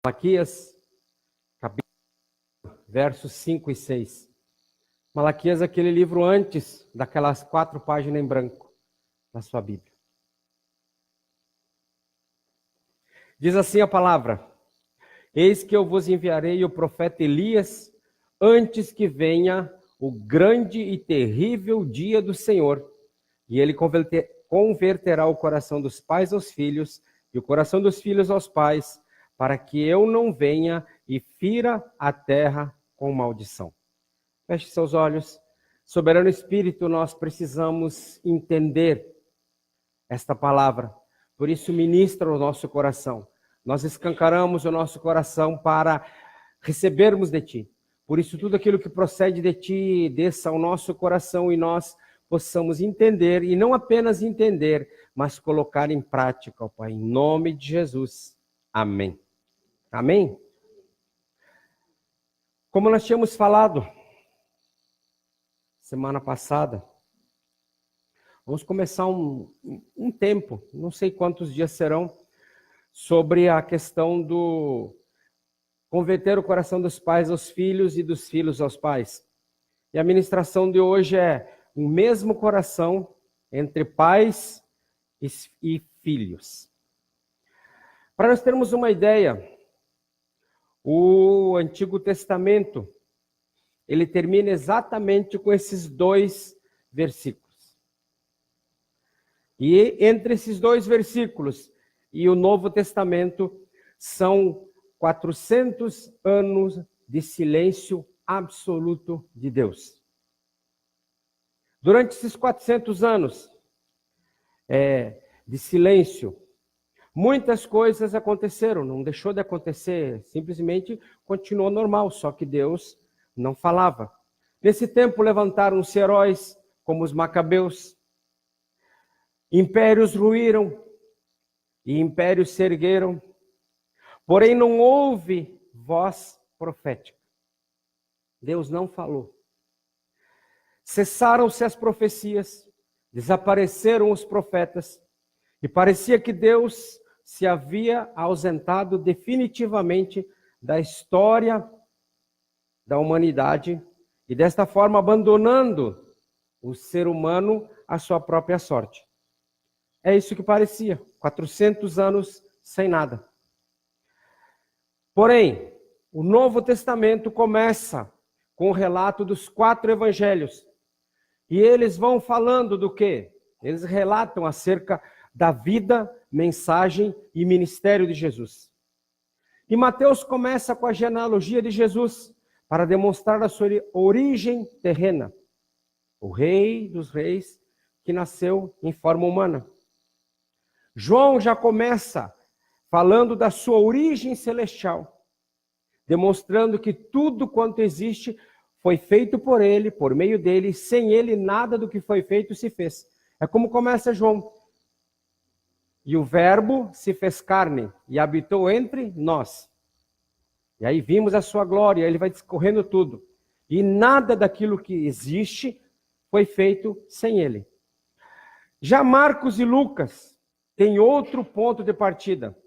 Malaquias, capítulo, versos 5 e 6. Malaquias é aquele livro antes daquelas 4 páginas em branco na sua Bíblia. Diz assim a palavra: Eis que eu vos enviarei o profeta Elias antes que venha o grande e terrível dia do Senhor. E ele converterá o coração dos pais aos filhos e o coração dos filhos aos pais, para que eu não venha e fira a terra com maldição. Feche seus olhos. Soberano Espírito, nós precisamos entender esta palavra. Por isso, ministra o nosso coração. Nós escancaramos o nosso coração para recebermos de Ti. Por isso, tudo aquilo que procede de Ti, desça ao nosso coração e nós possamos entender, e não apenas entender, mas colocar em prática, ó Pai, em nome de Jesus. Amém. Amém? Como nós tínhamos falado semana passada, vamos começar um tempo, não sei quantos dias serão, sobre a questão do converter o coração dos pais aos filhos e dos filhos aos pais. E a ministração de hoje é o mesmo coração entre pais e filhos. Para nós termos uma ideia, o Antigo Testamento, ele termina exatamente com esses 2 versículos. E entre esses 2 versículos e o Novo Testamento são 400 anos de silêncio absoluto de Deus. Durante esses 400 anos de silêncio, muitas coisas aconteceram, não deixou de acontecer, simplesmente continuou normal, só que Deus não falava. Nesse tempo levantaram-se heróis como os Macabeus, impérios ruíram e impérios se ergueram, porém não houve voz profética. Deus não falou. Cessaram-se as profecias, desapareceram os profetas, e parecia que Deus se havia ausentado definitivamente da história da humanidade, e desta forma abandonando o ser humano à sua própria sorte. É isso que parecia, 400 anos sem nada. Porém, o Novo Testamento começa com o relato dos 4 evangelhos. E eles vão falando do quê? Eles relatam acerca da vida, mensagem e ministério de Jesus. E Mateus começa com a genealogia de Jesus, para demonstrar a sua origem terrena. O rei dos reis que nasceu em forma humana. João já começa falando da sua origem celestial, demonstrando que tudo quanto existe foi feito por ele, por meio dele, sem ele nada do que foi feito se fez. É como começa João. E o verbo se fez carne e habitou entre nós. E aí vimos a sua glória, ele vai discorrendo tudo. E nada daquilo que existe foi feito sem ele. Já Marcos e Lucas têm outro ponto de partida,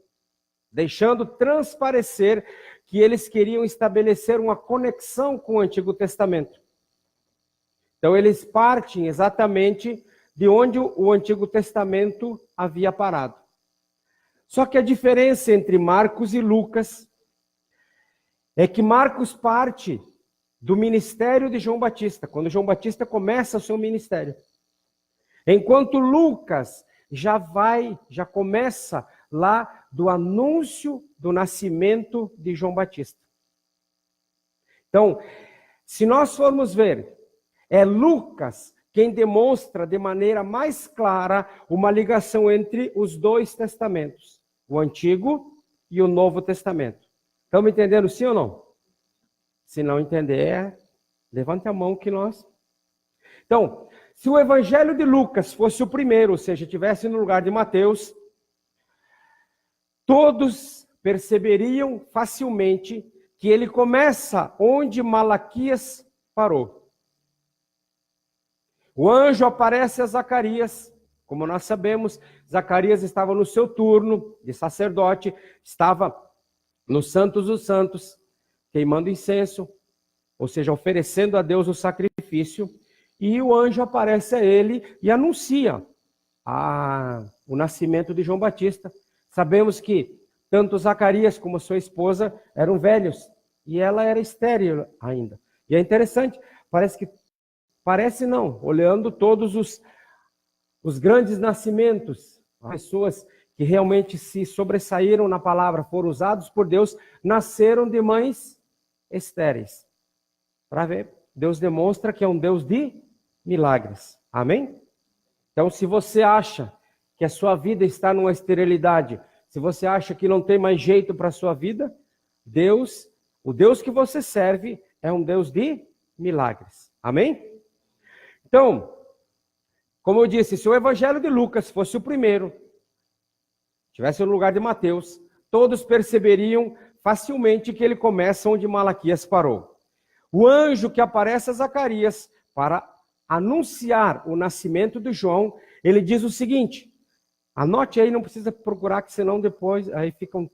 deixando transparecer que eles queriam estabelecer uma conexão com o Antigo Testamento. Então eles partem exatamente de onde o Antigo Testamento havia parado. Só que a diferença entre Marcos e Lucas é que Marcos parte do ministério de João Batista, quando João Batista começa o seu ministério. Enquanto Lucas já começa lá do anúncio do nascimento de João Batista. Então, se nós formos ver, é Lucas quem demonstra de maneira mais clara uma ligação entre os 2 testamentos, o Antigo e o Novo Testamento. Estão me entendendo, sim ou não? Se não entender, levante a mão que nós... Então, se o Evangelho de Lucas fosse o primeiro, ou seja, estivesse no lugar de Mateus, todos perceberiam facilmente que ele começa onde Malaquias parou. O anjo aparece a Zacarias, como nós sabemos, Zacarias estava no seu turno de sacerdote, estava no Santos dos Santos, queimando incenso, ou seja, oferecendo a Deus o sacrifício, e o anjo aparece a ele e anuncia o nascimento de João Batista. Sabemos que tanto Zacarias como sua esposa eram velhos, e ela era estéril ainda. E é interessante, parece não, olhando todos os grandes nascimentos, as pessoas que realmente se sobressaíram na palavra, foram usados por Deus, nasceram de mães estéreis. Para ver, Deus demonstra que é um Deus de milagres. Amém? Então, se você acha que a sua vida está numa esterilidade, se você acha que não tem mais jeito para a sua vida, o Deus que você serve é um Deus de milagres. Amém? Então, como eu disse, se o Evangelho de Lucas fosse o primeiro, estivesse no lugar de Mateus, todos perceberiam facilmente que ele começa onde Malaquias parou. O anjo que aparece a Zacarias para anunciar o nascimento de João, ele diz o seguinte, anote aí, não precisa procurar, que senão depois, aí ficam...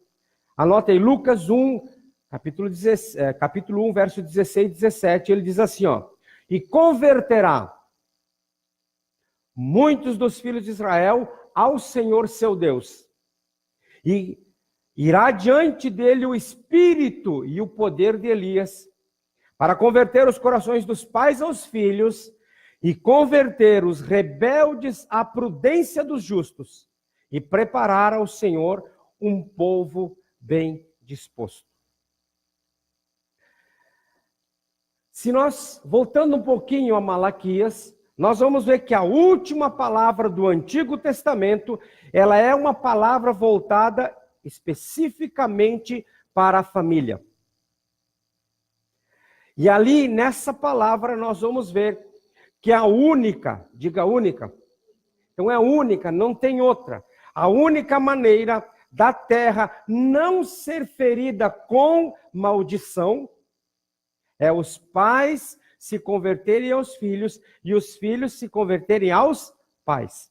Anote aí, Lucas 1, capítulo 1, verso 16 e 17, ele diz assim, ó, e converterá muitos dos filhos de Israel ao Senhor seu Deus, e irá diante dele o espírito e o poder de Elias, para converter os corações dos pais aos filhos, e converter os rebeldes à prudência dos justos, e preparar ao Senhor um povo bem disposto. Se nós, voltando um pouquinho a Malaquias, nós vamos ver que a última palavra do Antigo Testamento, ela é uma palavra voltada especificamente para a família. E ali, nessa palavra, nós vamos ver que a única, diga única, então é única, não tem outra. A única maneira da terra não ser ferida com maldição é os pais se converterem aos filhos e os filhos se converterem aos pais.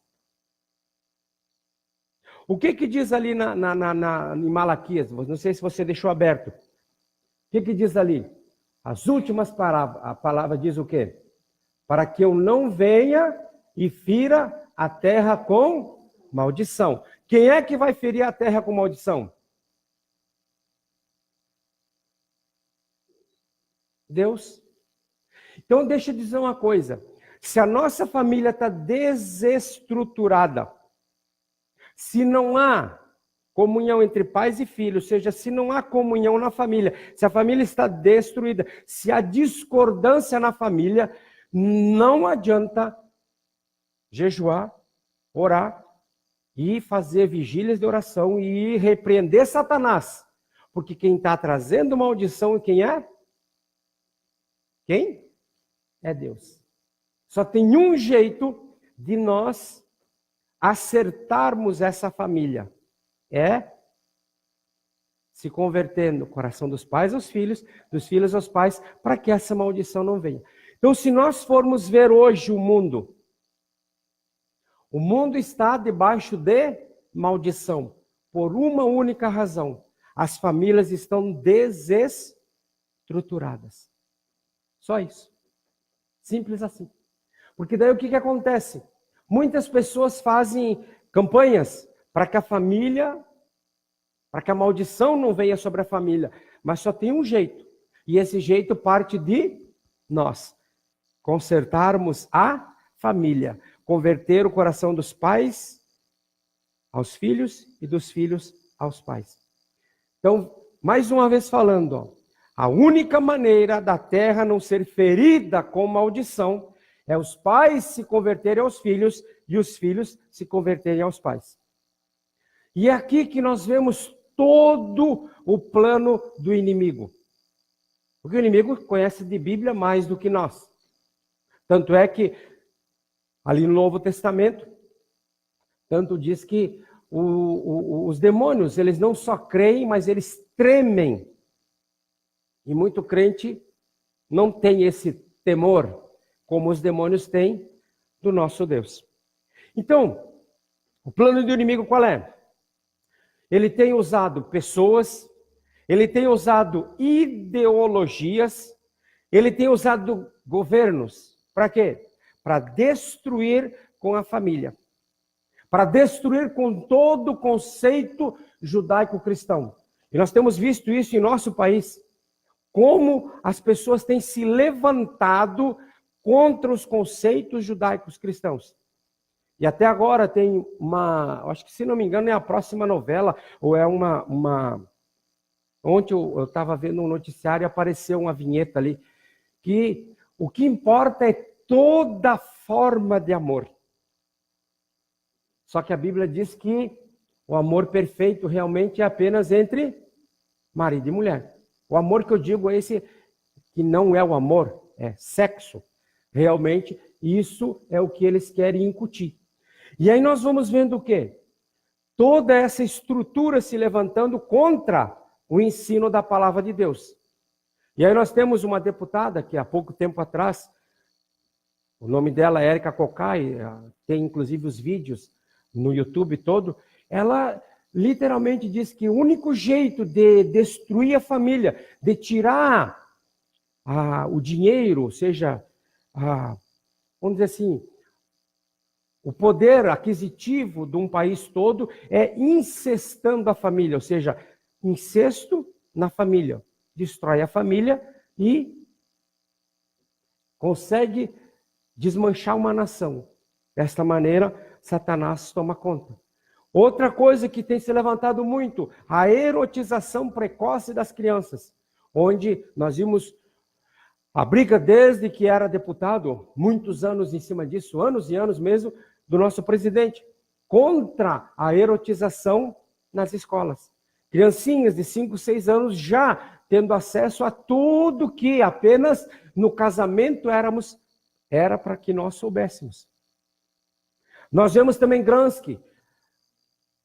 O que diz ali em Malaquias? Não sei se você deixou aberto. O que diz ali? As últimas palavras, a palavra diz o quê? Para que eu não venha e fira a terra com maldição. Quem é que vai ferir a terra com maldição? Deus. Então deixa eu dizer uma coisa. Se a nossa família está desestruturada, se não há comunhão entre pais e filhos, ou seja, se não há comunhão na família, se a família está destruída, se há discordância na família, não adianta jejuar, orar e fazer vigílias de oração e repreender Satanás. Porque quem está trazendo maldição, quem é? Quem? É Deus. Só tem um jeito de nós acertarmos essa família. É se converter no coração dos pais aos filhos, dos filhos aos pais, para que essa maldição não venha. Então, se nós formos ver hoje o mundo está debaixo de maldição, por uma única razão. As famílias estão desestruturadas. Só isso. Simples assim. Porque daí o que acontece? Muitas pessoas fazem campanhas para que a família, para que a maldição não venha sobre a família. Mas só tem um jeito. E esse jeito parte de nós. Consertarmos a família. Converter o coração dos pais aos filhos e dos filhos aos pais. Então, mais uma vez falando, ó, a única maneira da terra não ser ferida com maldição é os pais se converterem aos filhos e os filhos se converterem aos pais. E é aqui que nós vemos todo o plano do inimigo. Porque o inimigo conhece de Bíblia mais do que nós. Tanto é que, ali no Novo Testamento, tanto diz que os demônios, eles não só creem, mas eles tremem. E muito crente não tem esse temor, como os demônios têm do nosso Deus. Então, o plano do inimigo qual é? Ele tem usado pessoas, ele tem usado ideologias, ele tem usado governos. Para quê? Para destruir com a família. Para destruir com todo o conceito judaico-cristão. E nós temos visto isso em nosso país. Como as pessoas têm se levantado contra os conceitos judaicos cristãos. E até agora tem acho que se não me engano é a próxima novela, ou é uma... Ontem eu estava vendo um noticiário e apareceu uma vinheta ali, que o que importa é toda forma de amor. Só que a Bíblia diz que o amor perfeito realmente é apenas entre marido e mulher. O amor que eu digo é esse, que não é o amor, é sexo. Realmente, isso é o que eles querem incutir. E aí nós vamos vendo o quê? Toda essa estrutura se levantando contra o ensino da palavra de Deus. E aí nós temos uma deputada que há pouco tempo atrás, o nome dela é Érica Cocai, tem inclusive os vídeos no YouTube todo, ela literalmente diz que o único jeito de destruir a família, de tirar o dinheiro, ou seja, vamos dizer assim, o poder aquisitivo de um país todo é incestando a família, ou seja, incesto na família. Destrói a família e consegue desmanchar uma nação. Desta maneira, Satanás toma conta. Outra coisa que tem se levantado muito, a erotização precoce das crianças, onde nós vimos a briga desde que era deputado, muitos anos em cima disso, anos e anos mesmo, do nosso presidente, contra a erotização nas escolas. Criancinhas de 5, 6 anos já tendo acesso a tudo que apenas no casamento era para que nós soubéssemos. Nós vemos também Gramsci.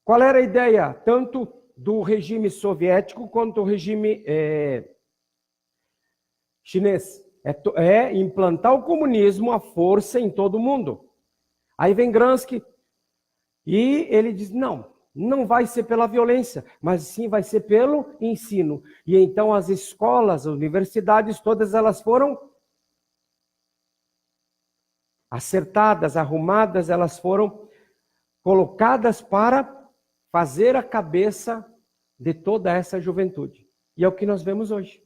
Qual era a ideia? Tanto do regime soviético quanto do regime chinês. É implantar o comunismo à força em todo o mundo. Aí vem Gramsci e ele diz, não vai ser pela violência, mas sim vai ser pelo ensino. E então as escolas, as universidades, todas elas foram acertadas, arrumadas, elas foram colocadas para fazer a cabeça de toda essa juventude. E é o que nós vemos hoje.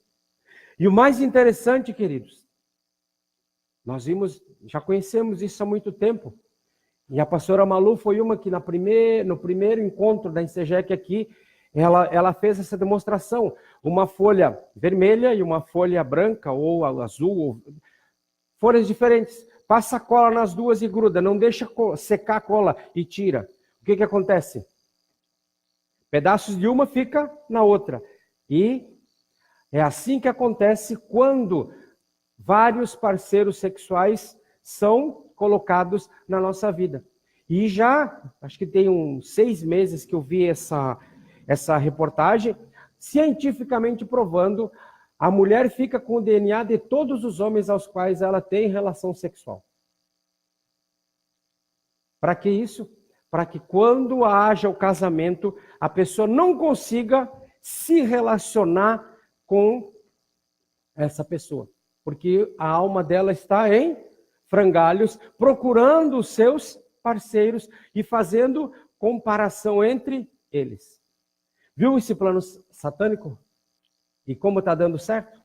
E o mais interessante, queridos, nós já conhecemos isso há muito tempo. E a pastora Malu foi uma que no primeiro encontro da INSEGEC aqui, ela fez essa demonstração. Uma folha vermelha e uma folha branca ou azul, folhas diferentes. Passa a cola nas duas e gruda, não deixa secar a cola e tira. O que acontece? Pedaços de uma fica na outra. E é assim que acontece quando vários parceiros sexuais são colocados na nossa vida. E já, acho que tem uns 6 meses que eu vi essa reportagem, cientificamente provando, a mulher fica com o DNA de todos os homens aos quais ela tem relação sexual. Para que isso? Para que quando haja o casamento, a pessoa não consiga se relacionar com essa pessoa. Porque a alma dela está em frangalhos, procurando os seus parceiros e fazendo comparação entre eles. Viu esse plano satânico? E como está dando certo?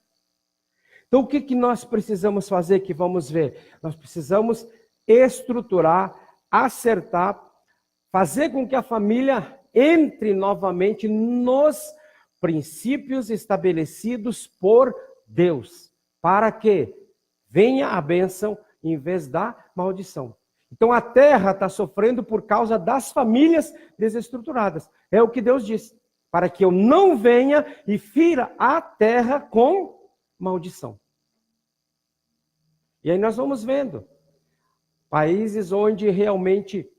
Então o que nós precisamos fazer que vamos ver? Nós precisamos estruturar, acertar, fazer com que a família entre novamente nos princípios estabelecidos por Deus, para que venha a bênção em vez da maldição. Então a terra está sofrendo por causa das famílias desestruturadas. É o que Deus diz, para que eu não venha e fira a terra com maldição. E aí nós vamos vendo países onde realmente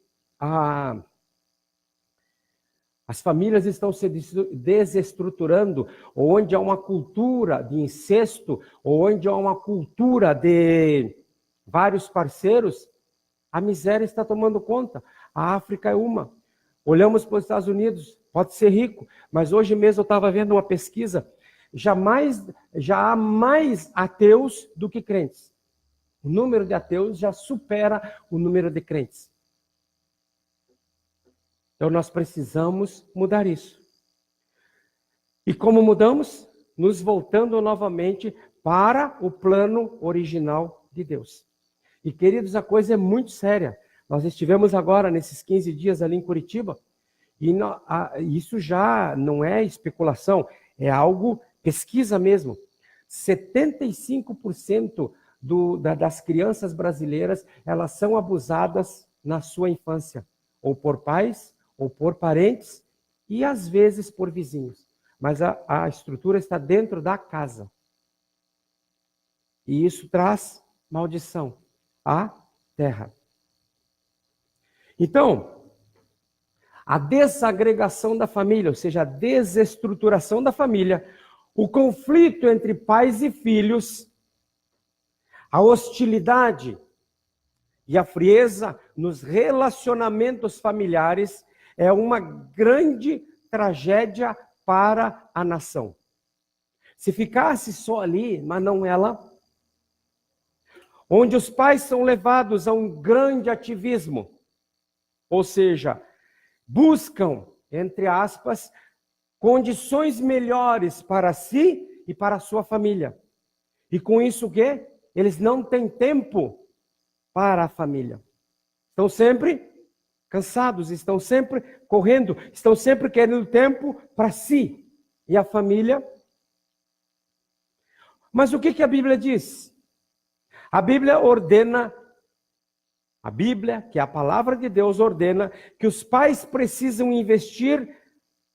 as famílias estão se desestruturando, onde há uma cultura de incesto, onde há uma cultura de vários parceiros, a miséria está tomando conta. A África é uma. Olhamos para os Estados Unidos, pode ser rico, mas hoje mesmo eu estava vendo uma pesquisa, já há mais ateus do que crentes. O número de ateus já supera o número de crentes. Então nós precisamos mudar isso. E como mudamos? Nos voltando novamente para o plano original de Deus. E queridos, a coisa é muito séria. Nós estivemos agora nesses 15 dias ali em Curitiba, e isso já não é especulação, é algo, pesquisa mesmo. 75% das crianças brasileiras, elas são abusadas na sua infância, ou por pais, ou por parentes, e às vezes por vizinhos. Mas a estrutura está dentro da casa. E isso traz maldição à terra. Então, a desagregação da família, ou seja, a desestruturação da família, o conflito entre pais e filhos, a hostilidade e a frieza nos relacionamentos familiares é uma grande tragédia para a nação. Se ficasse só ali, mas não ela, onde os pais são levados a um grande ativismo, ou seja, buscam, entre aspas, condições melhores para si e para a sua família. E com isso o quê? Eles não têm tempo para a família. Estão sempre cansados, estão sempre correndo, estão sempre querendo tempo para si e a família. Mas o que a Bíblia diz? A Bíblia ordena, a Bíblia, que é a palavra de Deus, ordena que os pais precisam investir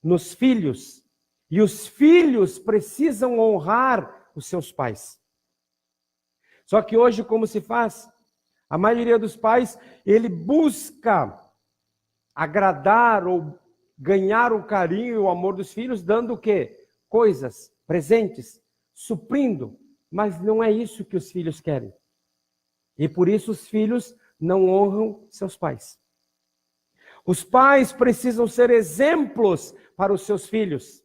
nos filhos e os filhos precisam honrar os seus pais. Só que hoje, como se faz? A maioria dos pais, ele busca agradar ou ganhar o carinho e o amor dos filhos, dando o quê? Coisas, presentes, suprindo. Mas não é isso que os filhos querem. E por isso os filhos não honram seus pais. Os pais precisam ser exemplos para os seus filhos.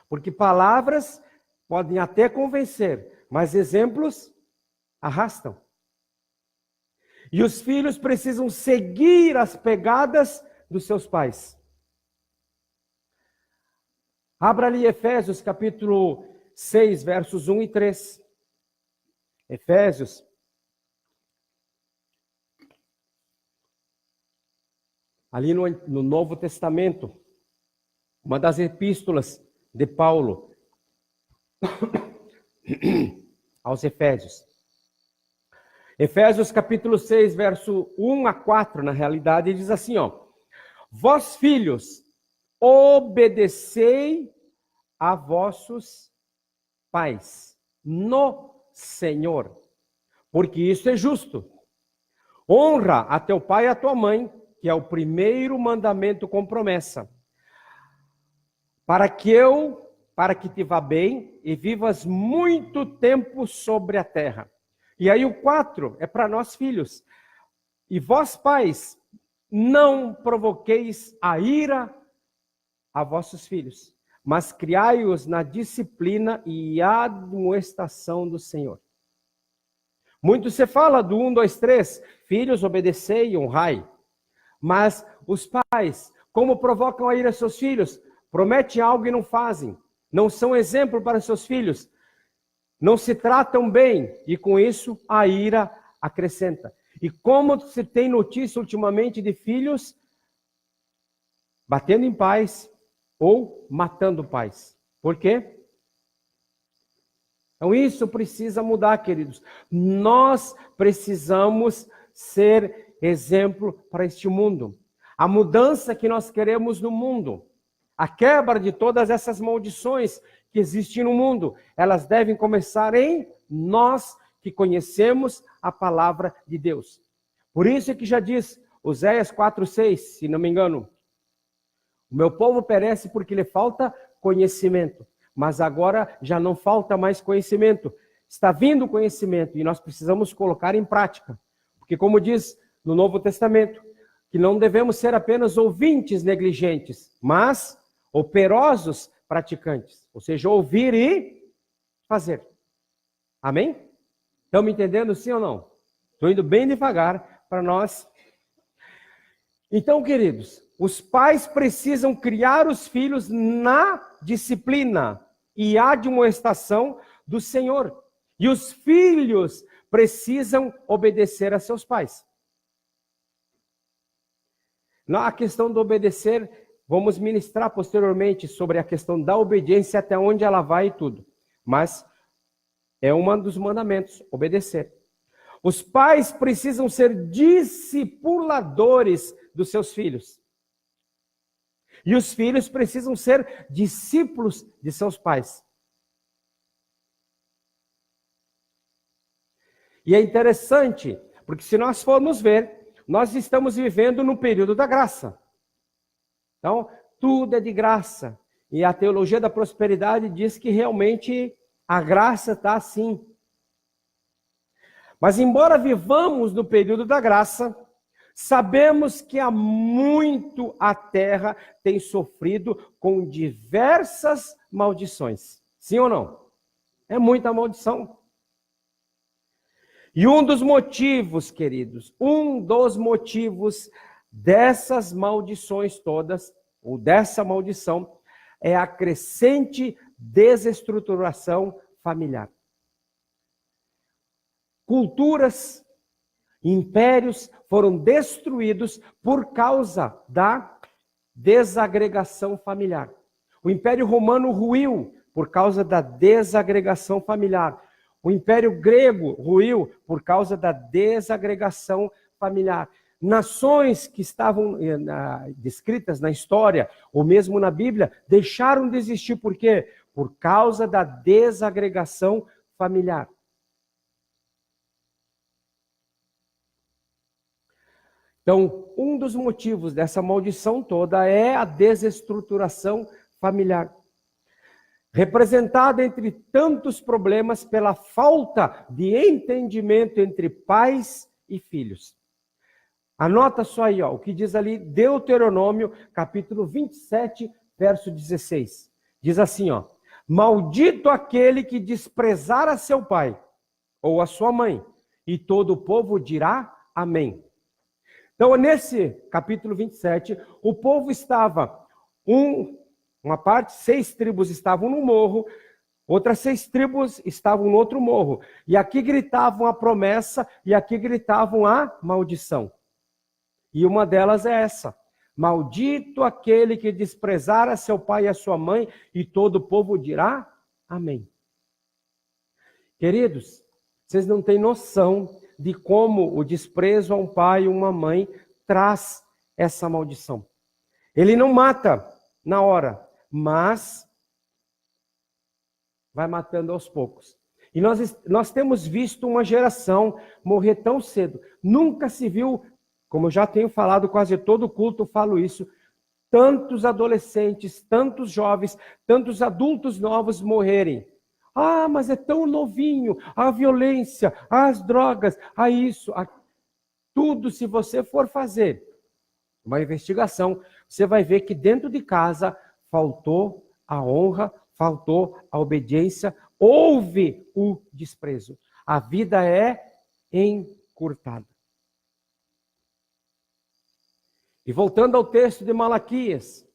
Porque palavras podem até convencer, mas exemplos arrastam. E os filhos precisam seguir as pegadas dos seus pais. Abra ali Efésios capítulo 6, versos 1 e 3. Efésios. Ali no Novo Testamento, uma das epístolas de Paulo aos Efésios. Efésios capítulo 6, verso 1 a 4, na realidade, diz assim, ó: vós filhos, obedecei a vossos pais no Senhor, porque isso é justo. Honra a teu pai e a tua mãe, que é o primeiro mandamento com promessa, para que te vá bem e vivas muito tempo sobre a terra. E aí o 4 é para nós filhos. E vós pais, não provoqueis a ira a vossos filhos, mas criai-os na disciplina e admoestação do Senhor. Muito se fala do 1, 2, 3, filhos, obedecei e honrai. Mas os pais, como provocam a ira a seus filhos? Prometem algo e não fazem. Não são exemplo para seus filhos. Não se tratam bem. E com isso, a ira acrescenta. E como se tem notícia ultimamente de filhos batendo em pais ou matando pais. Por quê? Então isso precisa mudar, queridos. Nós precisamos ser exemplo para este mundo. A mudança que nós queremos no mundo, a quebra de todas essas maldições que existem no mundo, elas devem começar em nós que conhecemos a palavra de Deus. Por isso é que já diz Oséias 4:6, se não me engano, o meu povo perece porque lhe falta conhecimento, mas agora já não falta mais conhecimento, está vindo conhecimento e nós precisamos colocar em prática, porque como diz no Novo Testamento, que não devemos ser apenas ouvintes negligentes, mas operosos praticantes. Ou seja, ouvir e fazer. Amém? Estão me entendendo sim ou não? Estou indo bem devagar para nós. Então, queridos, os pais precisam criar os filhos na disciplina e admoestação do Senhor. E os filhos precisam obedecer a seus pais. Na questão do obedecer, vamos ministrar posteriormente sobre a questão da obediência, até onde ela vai e tudo. Mas é um dos mandamentos, obedecer. Os pais precisam ser discipuladores dos seus filhos. E os filhos precisam ser discípulos de seus pais. E é interessante, porque se nós formos ver, nós estamos vivendo no período da graça. Então, tudo é de graça. E a teologia da prosperidade diz que realmente a graça está assim. Mas embora vivamos no período da graça, sabemos que há muito a terra tem sofrido com diversas maldições. Sim ou não? É muita maldição. E um dos motivos, queridos, dessas maldições todas, ou dessa maldição, é a crescente desestruturação familiar. Culturas, impérios foram destruídos por causa da desagregação familiar. O Império Romano ruiu por causa da desagregação familiar. O Império Grego ruiu por causa da desagregação familiar. Nações que estavam descritas na história, ou mesmo na Bíblia, deixaram de existir. Por quê? Por causa da desagregação familiar. Então, um dos motivos dessa maldição toda é a desestruturação familiar. Representada entre tantos problemas pela falta de entendimento entre pais e filhos. Anota só aí, ó, o que diz ali Deuteronômio, capítulo 27, verso 16. Diz assim, ó: maldito aquele que desprezar a seu pai ou a sua mãe, e todo o povo dirá amém. Então, nesse capítulo 27, o povo estava, uma parte, 6 tribos estavam no morro, outras 6 tribos estavam no outro morro. E aqui gritavam a promessa e aqui gritavam a maldição. E uma delas é essa: maldito aquele que desprezar a seu pai e a sua mãe, e todo o povo dirá amém. Queridos, vocês não têm noção de como o desprezo a um pai e uma mãe traz essa maldição. Ele não mata na hora, mas vai matando aos poucos. E nós temos visto uma geração morrer tão cedo. Nunca se viu, como eu já tenho falado, quase todo culto eu falo isso, tantos adolescentes, tantos jovens, tantos adultos novos morrerem. Ah, mas é tão novinho, a violência, as drogas, a isso, a tudo. Se você for fazer uma investigação, você vai ver que dentro de casa faltou a honra, faltou a obediência, houve o desprezo. A vida é encurtada. E voltando ao texto de Malaquias,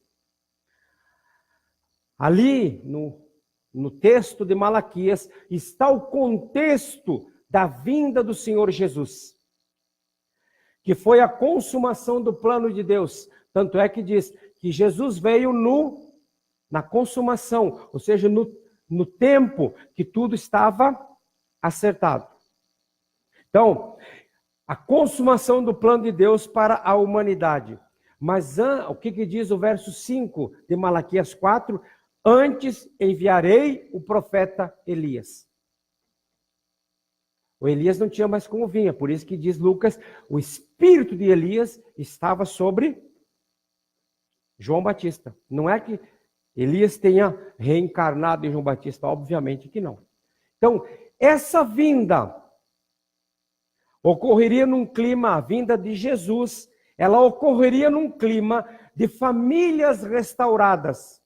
ali no texto de Malaquias está o contexto da vinda do Senhor Jesus, que foi a consumação do plano de Deus. Tanto é que diz que Jesus veio na consumação, ou seja, no tempo que tudo estava acertado. Então, a consumação do plano de Deus para a humanidade. Mas o que diz o verso 5 de Malaquias 4? Antes enviarei o profeta Elias. O Elias não tinha mais como vir, por isso que diz Lucas, o espírito de Elias estava sobre João Batista. Não é que Elias tenha reencarnado em João Batista, obviamente que não. Então, essa vinda ocorreria num clima, a vinda de Jesus, ela ocorreria num clima de famílias restauradas,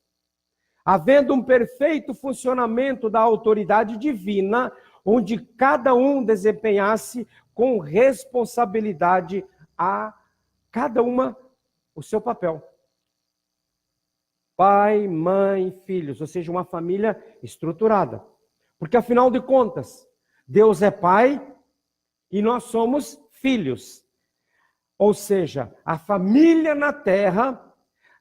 havendo um perfeito funcionamento da autoridade divina, onde cada um desempenhasse com responsabilidade a cada uma o seu papel. Pai, mãe, filhos, ou seja, uma família estruturada. Porque afinal de contas, Deus é pai e nós somos filhos. Ou seja, a família na terra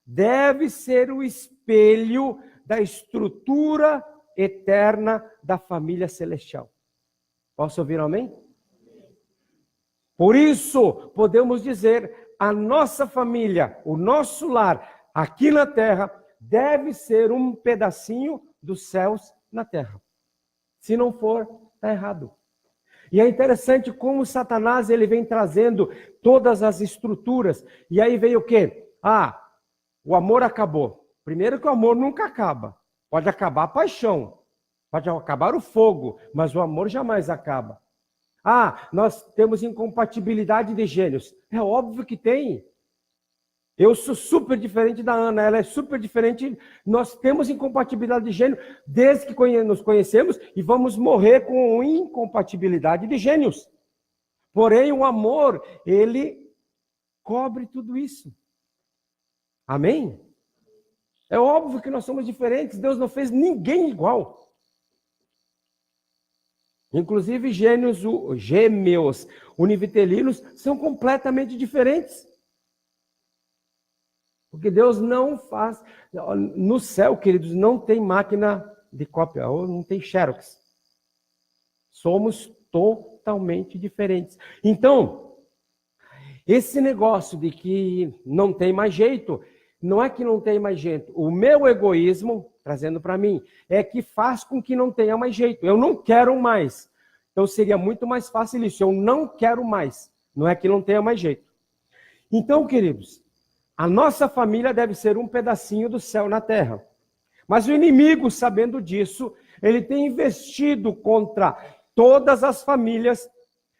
deve ser o espelho da estrutura eterna da família celestial. Posso ouvir um amém? Por isso, podemos dizer, a nossa família, o nosso lar, aqui na terra, deve ser um pedacinho dos céus na terra. Se não for, está errado. E é interessante como Satanás ele vem trazendo todas as estruturas. E aí veio o quê? O amor acabou. Primeiro que o amor nunca acaba. Pode acabar a paixão, pode acabar o fogo, mas o amor jamais acaba. Nós temos incompatibilidade de gênios. É óbvio que tem. Eu sou super diferente da Ana, ela é super diferente. Nós temos incompatibilidade de gênio desde que nos conhecemos e vamos morrer com incompatibilidade de gênios. Porém, o amor, ele cobre tudo isso. Amém? É óbvio que nós somos diferentes. Deus não fez ninguém igual. Inclusive, gêmeos univitelinos são completamente diferentes. Porque Deus não faz... No céu, queridos, não tem máquina de cópia, ou não tem xerox. Somos totalmente diferentes. Então, esse negócio de que não tem mais jeito, não é que não tem mais jeito. O meu egoísmo, trazendo para mim, é que faz com que não tenha mais jeito. Eu não quero mais. Então, seria muito mais fácil isso. Eu não quero mais. Não é que não tenha mais jeito. Então, queridos... A nossa família deve ser um pedacinho do céu na terra. Mas o inimigo, sabendo disso, ele tem investido contra todas as famílias,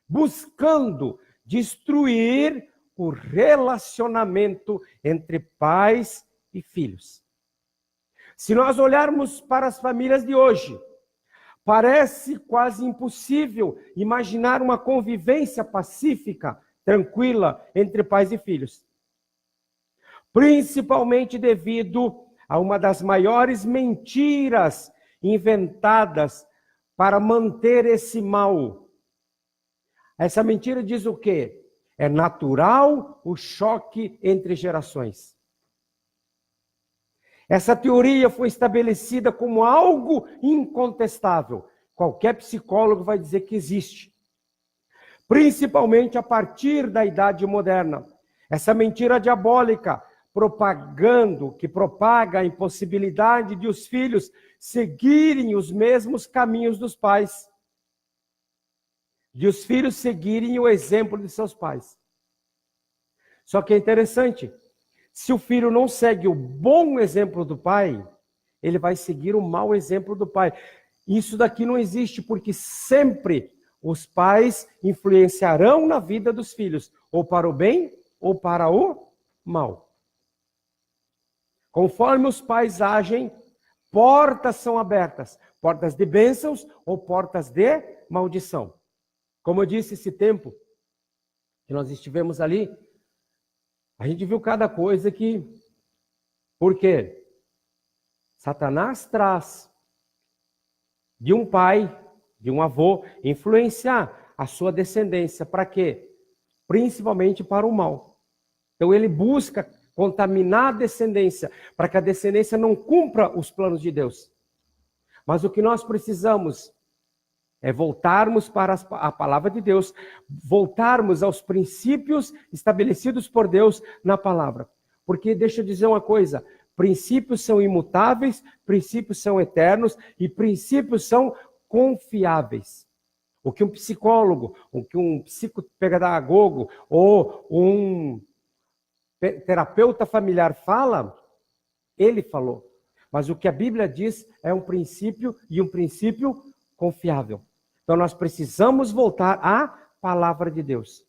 buscando destruir o relacionamento entre pais e filhos. Se nós olharmos para as famílias de hoje, parece quase impossível imaginar uma convivência pacífica, tranquila, entre pais e filhos. Principalmente devido a uma das maiores mentiras inventadas para manter esse mal. Essa mentira diz o quê? É natural o choque entre gerações. Essa teoria foi estabelecida como algo incontestável. Qualquer psicólogo vai dizer que existe. Principalmente a partir da Idade Moderna. Essa mentira diabólica que propaga a impossibilidade de os filhos seguirem os mesmos caminhos dos pais. De os filhos seguirem o exemplo de seus pais. Só que é interessante, se o filho não segue o bom exemplo do pai, ele vai seguir o mau exemplo do pai. Isso daqui não existe, porque sempre os pais influenciarão na vida dos filhos, ou para o bem, ou para o mal. Conforme os pais agem, portas são abertas. Portas de bênçãos ou portas de maldição. Como eu disse, esse tempo que nós estivemos ali, a gente viu cada coisa que... Por quê? Satanás traz de um pai, de um avô, influenciar a sua descendência. Para quê? Principalmente para o mal. Então ele busca contaminar a descendência, para que a descendência não cumpra os planos de Deus. Mas o que nós precisamos é voltarmos para a palavra de Deus, voltarmos aos princípios estabelecidos por Deus na palavra. Porque, deixa eu dizer uma coisa, princípios são imutáveis, princípios são eternos e princípios são confiáveis. O que um psicólogo, o que um psicopedagogo ou um terapeuta familiar fala, ele falou. Mas o que a Bíblia diz é um princípio e um princípio confiável. Então nós precisamos voltar à palavra de Deus.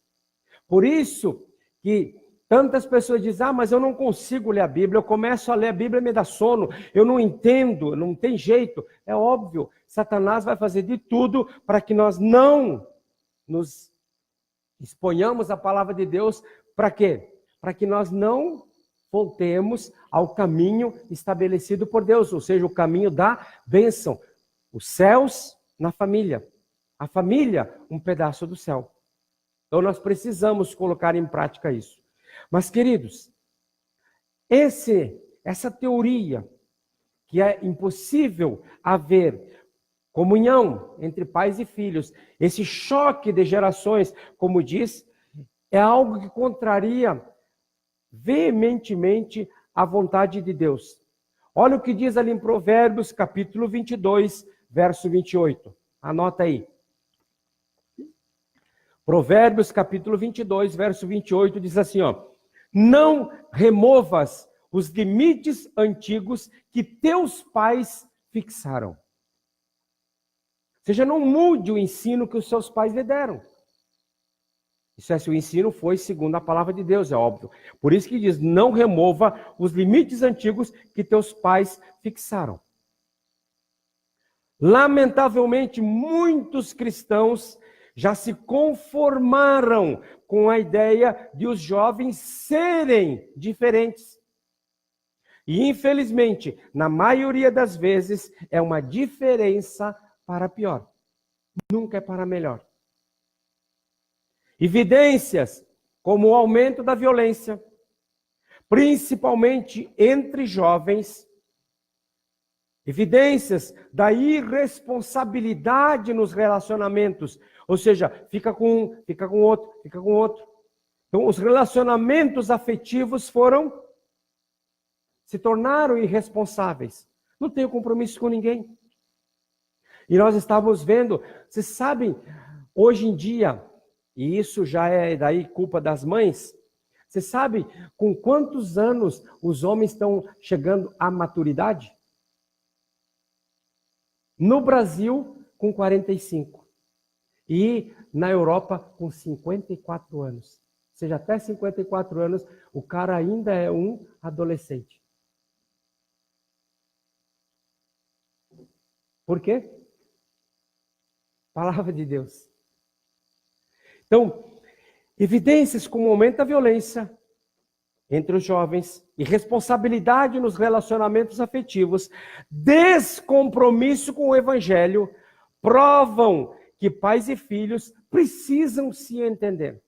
Por isso que Tantas pessoas dizem, mas eu não consigo ler a Bíblia, eu começo a ler a Bíblia e me dá sono, eu não entendo, não tem jeito. É óbvio, Satanás vai fazer de tudo para que nós não nos exponhamos à palavra de Deus. Para quê? Para que nós não voltemos ao caminho estabelecido por Deus, ou seja, o caminho da bênção. Os céus na família, a família um pedaço do céu. Então nós precisamos colocar em prática isso. Mas, queridos, essa teoria que é impossível haver comunhão entre pais e filhos, esse choque de gerações, como diz, é algo que contraria veementemente a vontade de Deus. Olha o que diz ali em Provérbios, capítulo 22, verso 28. Anota aí. Provérbios, capítulo 22, verso 28, diz assim, ó: não removas os limites antigos que teus pais fixaram. Ou seja, não mude o ensino que os seus pais lhe deram. Isso é, se o ensino foi segundo a palavra de Deus, é óbvio. Por isso que diz, não remova os limites antigos que teus pais fixaram. Lamentavelmente, muitos cristãos já se conformaram com a ideia de os jovens serem diferentes. E, infelizmente, na maioria das vezes, é uma diferença para pior. Nunca é para melhor. Evidências como o aumento da violência, principalmente entre jovens. Evidências da irresponsabilidade nos relacionamentos. Ou seja, fica com outro. Então, os relacionamentos afetivos se tornaram irresponsáveis. Não tenho compromisso com ninguém. E nós estávamos vendo, vocês sabem, hoje em dia, e isso já é daí culpa das mães, você sabe com quantos anos os homens estão chegando à maturidade? No Brasil, com 45. E na Europa, com 54 anos. Ou seja, até 54 anos, o cara ainda é um adolescente. Por quê? Palavra de Deus. Então, evidências como aumento da violência entre os jovens, irresponsabilidade nos relacionamentos afetivos, descompromisso com o evangelho, provam que pais e filhos precisam se entender.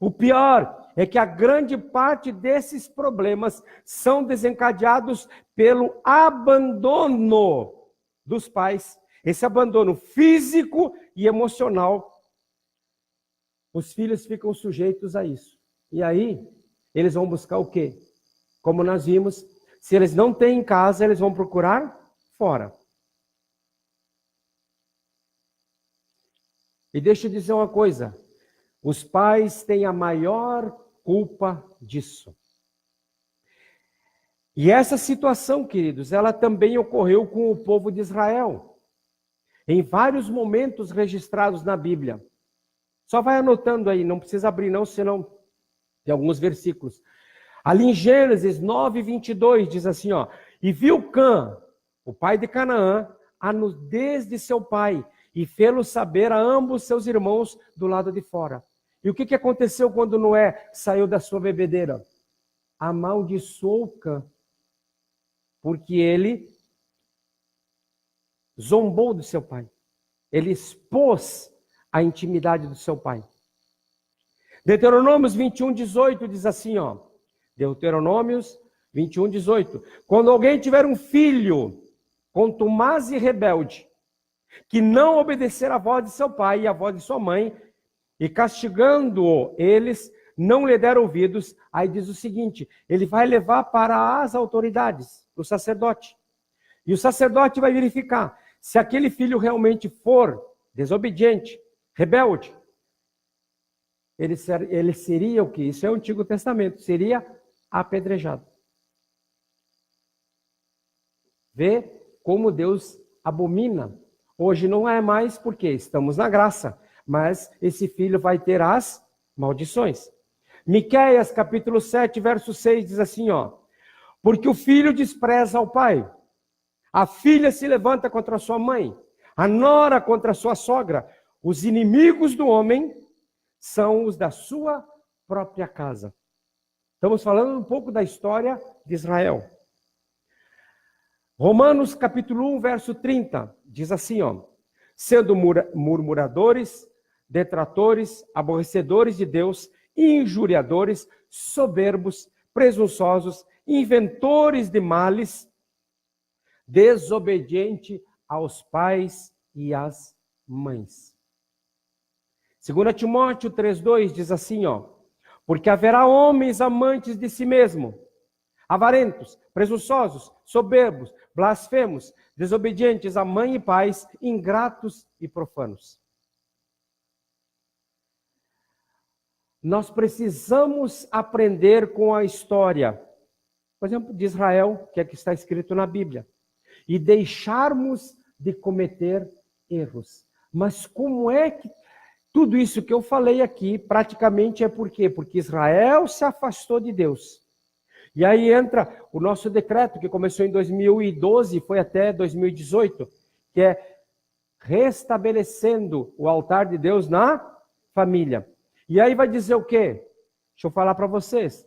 O pior é que a grande parte desses problemas são desencadeados pelo abandono dos pais. Esse abandono físico e emocional. Os filhos ficam sujeitos a isso. E aí, eles vão buscar o quê? Como nós vimos, se eles não têm em casa, eles vão procurar fora. E deixa eu dizer uma coisa. Os pais têm a maior culpa disso. E essa situação, queridos, ela também ocorreu com o povo de Israel. Em vários momentos registrados na Bíblia. Só vai anotando aí, não precisa abrir não, senão tem alguns versículos. Ali em Gênesis 9, 22, diz assim, ó: e viu Cã, o pai de Canaã, a nudez de seu pai, e fê-lo saber a ambos seus irmãos do lado de fora. E o que aconteceu quando Noé saiu da sua bebedeira? Amaldiçoou Cã, porque ele zombou do seu pai. Ele expôs a intimidade do seu pai. Deuteronômios 21, 18 diz assim, ó. Deuteronômios 21, 18. Quando alguém tiver um filho contumaz e rebelde, que não obedecer à voz de seu pai e à voz de sua mãe, e castigando-o eles, não lhe der ouvidos, aí diz o seguinte, ele vai levar para as autoridades, o sacerdote. E o sacerdote vai verificar se aquele filho realmente for desobediente, rebelde, ele seria o que? Isso é o Antigo Testamento, seria apedrejado. Vê como Deus abomina. Hoje não é mais porque estamos na graça, mas esse filho vai ter as maldições. Miqueias, capítulo 7, verso 6, diz assim, ó. Porque o filho despreza o pai, a filha se levanta contra a sua mãe, a nora contra a sua sogra. Os inimigos do homem são os da sua própria casa. Estamos falando um pouco da história de Israel. Romanos capítulo 1, verso 30, diz assim, ó. Sendo murmuradores, detratores, aborrecedores de Deus, injuriadores, soberbos, presunçosos, inventores de males, desobediente aos pais e às mães. 2 Timóteo 3,2 diz assim, ó. Porque haverá homens amantes de si mesmo, avarentos, presunçosos, soberbos, blasfemos, desobedientes a mãe e pais, ingratos e profanos. Nós precisamos aprender com a história, por exemplo, de Israel, que é que está escrito na Bíblia, e deixarmos de cometer erros. Mas como é que tudo isso que eu falei aqui, praticamente é por quê? Porque Israel se afastou de Deus. E aí entra o nosso decreto, que começou em 2012 e foi até 2018, que é restabelecendo o altar de Deus na família. E aí vai dizer o quê? Deixa eu falar para vocês.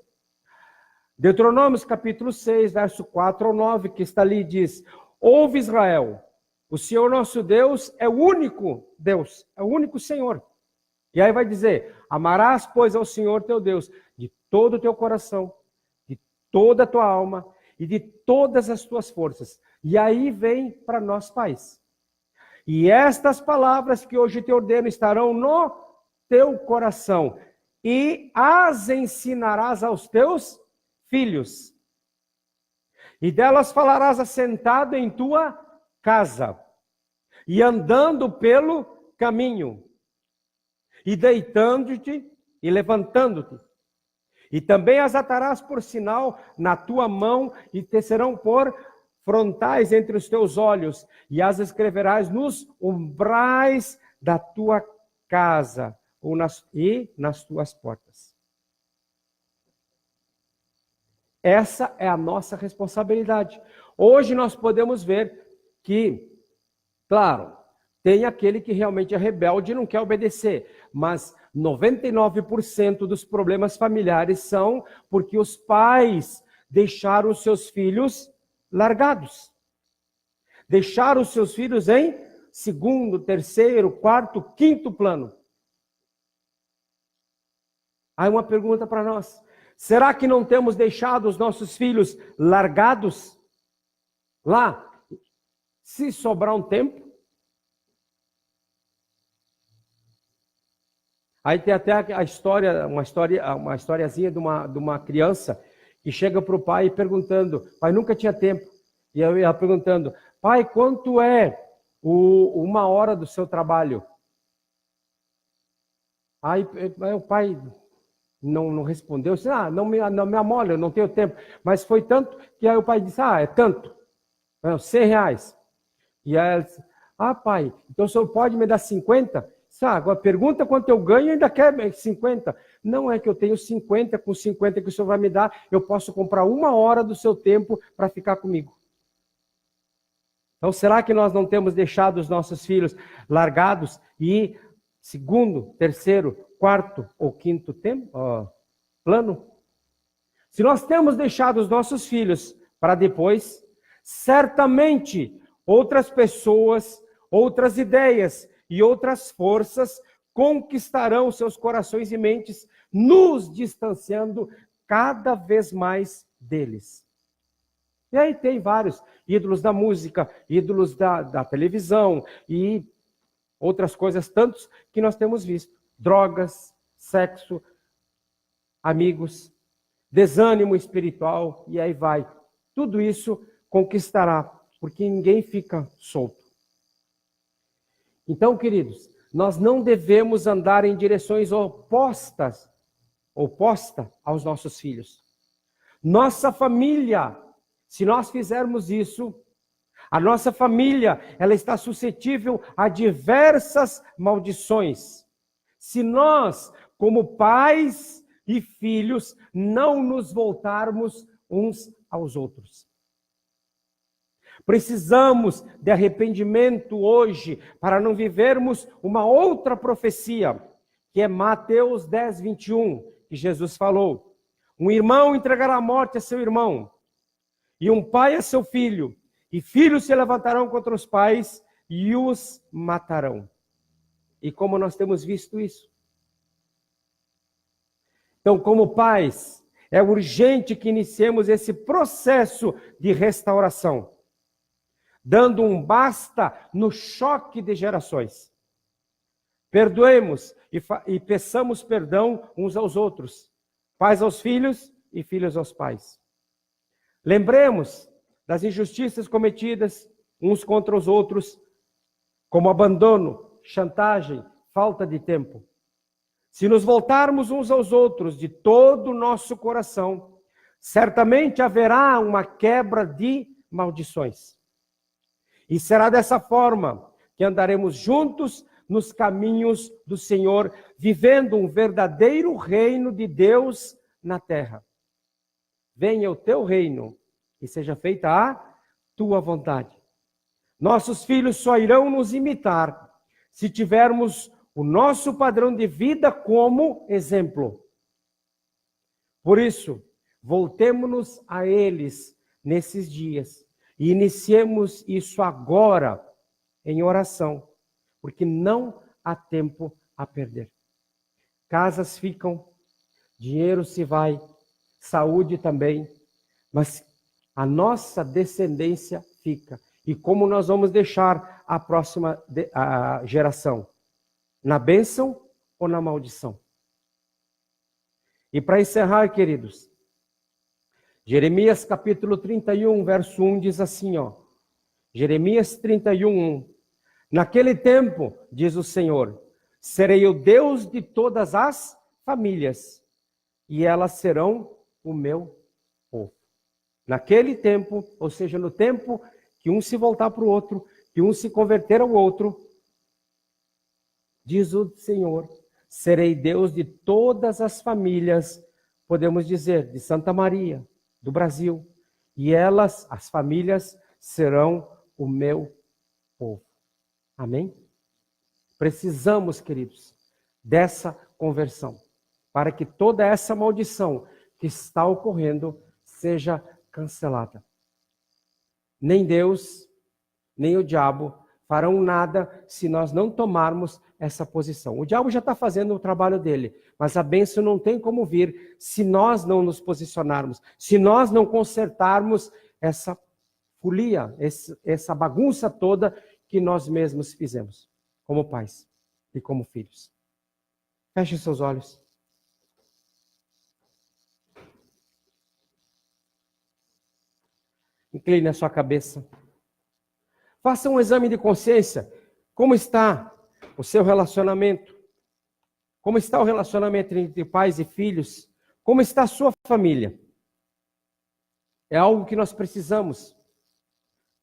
Deuteronômio capítulo 6, verso 4 ao 9, que está ali, diz: Ouve Israel, o Senhor nosso Deus é o único Deus, é o único Senhor. E aí vai dizer: amarás, pois, ao Senhor teu Deus de todo o teu coração, de toda a tua alma e de todas as tuas forças. E aí vem para nós pais. E estas palavras que hoje te ordeno estarão no teu coração, e as ensinarás aos teus filhos. E delas falarás assentado em tua casa, e andando pelo caminho, e deitando-te e levantando-te. E também as atarás por sinal na tua mão, e te serão por frontais entre os teus olhos, e as escreverás nos umbrais da tua casa, e nas tuas portas. Essa é a nossa responsabilidade. Hoje nós podemos ver que, claro, tem aquele que realmente é rebelde e não quer obedecer, mas 99% dos problemas familiares são porque os pais deixaram os seus filhos largados. Deixaram os seus filhos em segundo, terceiro, quarto, quinto plano. Aí uma pergunta para nós: será que não temos deixado os nossos filhos largados lá, se sobrar um tempo? Aí tem até a história, uma historiazinha de uma criança que chega para o pai perguntando, pai, nunca tinha tempo, e ela perguntando, pai, quanto é uma hora do seu trabalho? Aí o pai não respondeu, disse, não me amole, eu não tenho tempo. Mas foi tanto que aí o pai disse, é tanto, R$100. E aí ela disse, pai, então o senhor pode me dar 50? Agora pergunta quanto eu ganho e ainda quer 50. Não é que eu tenho 50, com 50 que o senhor vai me dar, eu posso comprar 1 hora do seu tempo para ficar comigo. Então será que nós não temos deixado os nossos filhos largados e segundo, terceiro, quarto ou quinto plano? Se nós temos deixado os nossos filhos para depois, certamente outras pessoas, outras ideias e outras forças conquistarão seus corações e mentes, nos distanciando cada vez mais deles. E aí tem vários ídolos da música, ídolos da televisão e outras coisas, tantos que nós temos visto. Drogas, sexo, amigos, desânimo espiritual, e aí vai. Tudo isso conquistará, porque ninguém fica solto. Então, queridos, nós não devemos andar em direções oposta aos nossos filhos. Nossa família, se nós fizermos isso, a nossa família, ela está suscetível a diversas maldições. Se nós, como pais, e filhos, não nos voltarmos uns aos outros. Precisamos de arrependimento hoje para não vivermos uma outra profecia, que é Mateus 10, 21, que Jesus falou. Um irmão entregará a morte a seu irmão, e um pai a seu filho, e filhos se levantarão contra os pais e os matarão. E como nós temos visto isso? Então, como pais, é urgente que iniciemos esse processo de restauração, dando um basta no choque de gerações. Perdoemos e peçamos perdão uns aos outros, pais aos filhos e filhos aos pais. Lembremos das injustiças cometidas uns contra os outros, como abandono, chantagem, falta de tempo. Se nos voltarmos uns aos outros de todo o nosso coração, certamente haverá uma quebra de maldições. E será dessa forma que andaremos juntos nos caminhos do Senhor, vivendo um verdadeiro reino de Deus na terra. Venha o teu reino e seja feita a tua vontade. Nossos filhos só irão nos imitar se tivermos o nosso padrão de vida como exemplo. Por isso, voltemo-nos a eles nesses dias e iniciemos isso agora em oração, porque não há tempo a perder. Casas ficam, dinheiro se vai, saúde também, mas a nossa descendência fica. E como nós vamos deixar a próxima geração? Na bênção ou na maldição? E para encerrar, queridos, Jeremias capítulo 31, verso 1 diz assim, ó. Jeremias 31, 1. Naquele tempo, diz o Senhor, serei o Deus de todas as famílias, e elas serão o meu povo. Naquele tempo, ou seja, no tempo que um se voltar para o outro, que um se converter ao outro, diz o Senhor, serei Deus de todas as famílias, podemos dizer, de Santa Maria, do Brasil, e elas, as famílias, serão o meu povo. Amém? Precisamos, queridos, dessa conversão, para que toda essa maldição que está ocorrendo seja cancelada. Nem Deus, nem o diabo farão nada se nós não tomarmos essa posição. O diabo já está fazendo o trabalho dele, mas a bênção não tem como vir se nós não nos posicionarmos, se nós não consertarmos essa folia, essa bagunça toda que nós mesmos fizemos, como pais e como filhos. Feche seus olhos. Incline a sua cabeça. Faça um exame de consciência. Como está o seu relacionamento? Como está o relacionamento entre pais e filhos? Como está a sua família? É algo que nós precisamos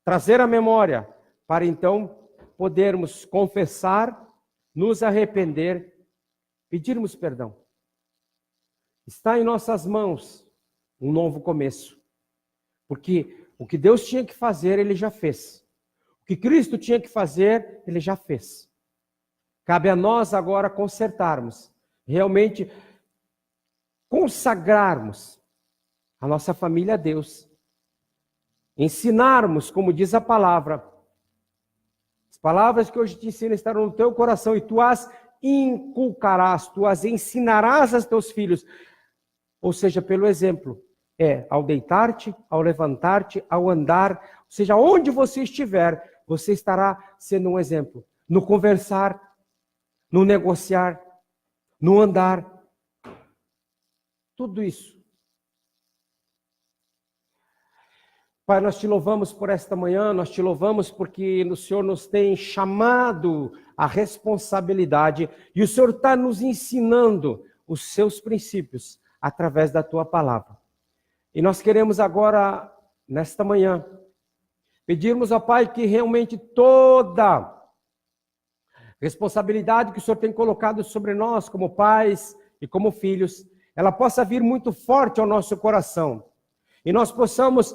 trazer à memória para então podermos confessar, nos arrepender, pedirmos perdão. Está em nossas mãos um novo começo. Porque o que Deus tinha que fazer, Ele já fez. O que Cristo tinha que fazer, Ele já fez. Cabe a nós agora consertarmos, realmente consagrarmos a nossa família a Deus. Ensinarmos, como diz a palavra. As palavras que hoje te ensino estarão no teu coração e tu as inculcarás, tu as ensinarás aos teus filhos. Ou seja, pelo exemplo. Ao deitar-te, ao levantar-te, ao andar, ou seja, onde você estiver, você estará sendo um exemplo. No conversar, no negociar, no andar. Tudo isso. Pai, nós te louvamos por esta manhã, nós te louvamos porque o Senhor nos tem chamado a responsabilidade e o Senhor está nos ensinando os seus princípios através da tua palavra. E nós queremos agora, nesta manhã, pedirmos ao Pai que realmente toda responsabilidade que o Senhor tem colocado sobre nós como pais e como filhos, ela possa vir muito forte ao nosso coração. E nós possamos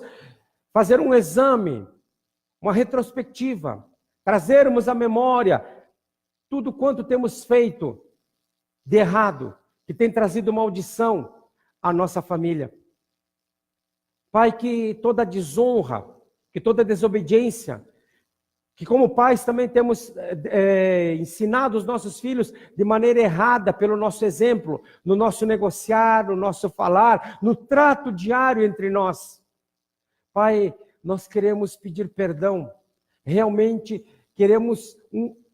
fazer um exame, uma retrospectiva, trazermos à memória tudo quanto temos feito de errado, que tem trazido maldição à nossa família. Pai, que toda desonra, que toda desobediência, que como pais também temos ensinado os nossos filhos de maneira errada pelo nosso exemplo, no nosso negociar, no nosso falar, no trato diário entre nós. Pai, nós queremos pedir perdão, realmente queremos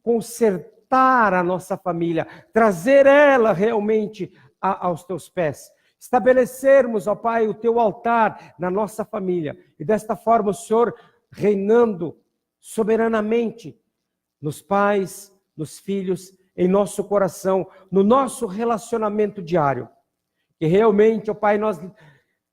consertar a nossa família, trazer ela realmente aos teus pés. Estabelecermos, ó Pai, o teu altar na nossa família. E desta forma o Senhor reinando soberanamente nos pais, nos filhos, em nosso coração, no nosso relacionamento diário. Que realmente, ó Pai, nós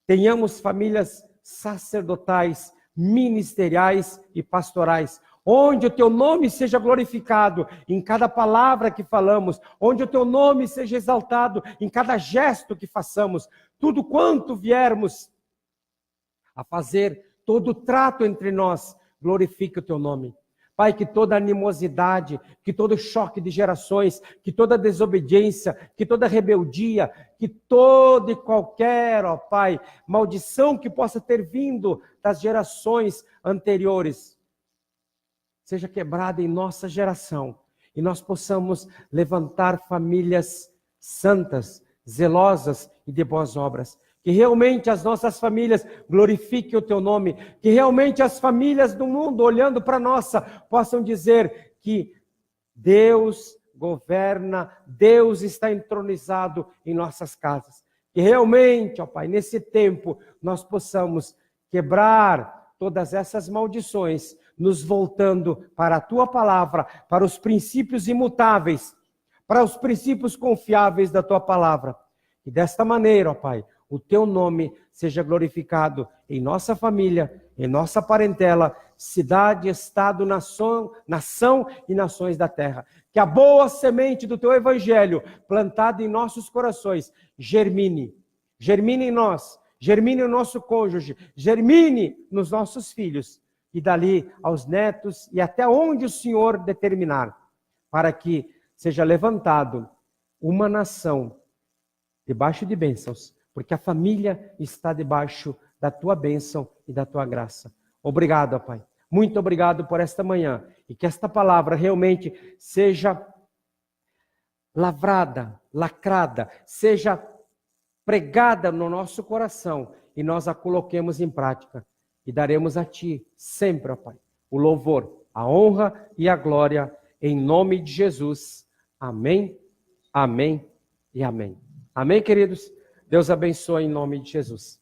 tenhamos famílias sacerdotais, ministeriais e pastorais, onde o teu nome seja glorificado em cada palavra que falamos, onde o teu nome seja exaltado em cada gesto que façamos, tudo quanto viermos a fazer, todo o trato entre nós, glorifique o teu nome. Pai, que toda animosidade, que todo choque de gerações, que toda desobediência, que toda rebeldia, que toda e qualquer, ó Pai, maldição que possa ter vindo das gerações anteriores, seja quebrada em nossa geração e nós possamos levantar famílias santas, zelosas e de boas obras. Que realmente as nossas famílias glorifiquem o teu nome, que realmente as famílias do mundo, olhando para a nossa, possam dizer que Deus governa, Deus está entronizado em nossas casas. Que realmente, ó Pai, nesse tempo nós possamos quebrar todas essas maldições, nos voltando para a tua palavra, para os princípios imutáveis, para os princípios confiáveis da tua palavra. E desta maneira, ó Pai, o teu nome seja glorificado em nossa família, em nossa parentela, cidade, estado, nação e nações da terra. Que a boa semente do teu evangelho, plantada em nossos corações, germine em nós, germine no nosso cônjuge, germine nos nossos filhos, e dali aos netos e até onde o Senhor determinar, para que seja levantado uma nação debaixo de bênçãos, porque a família está debaixo da tua bênção e da tua graça. Obrigado, Pai. Muito obrigado por esta manhã. E que esta palavra realmente seja lavrada, lacrada, seja pregada no nosso coração e nós a coloquemos em prática. E daremos a Ti sempre, ó Pai, o louvor, a honra e a glória em nome de Jesus. Amém, amém e amém. Amém, queridos? Deus abençoe em nome de Jesus.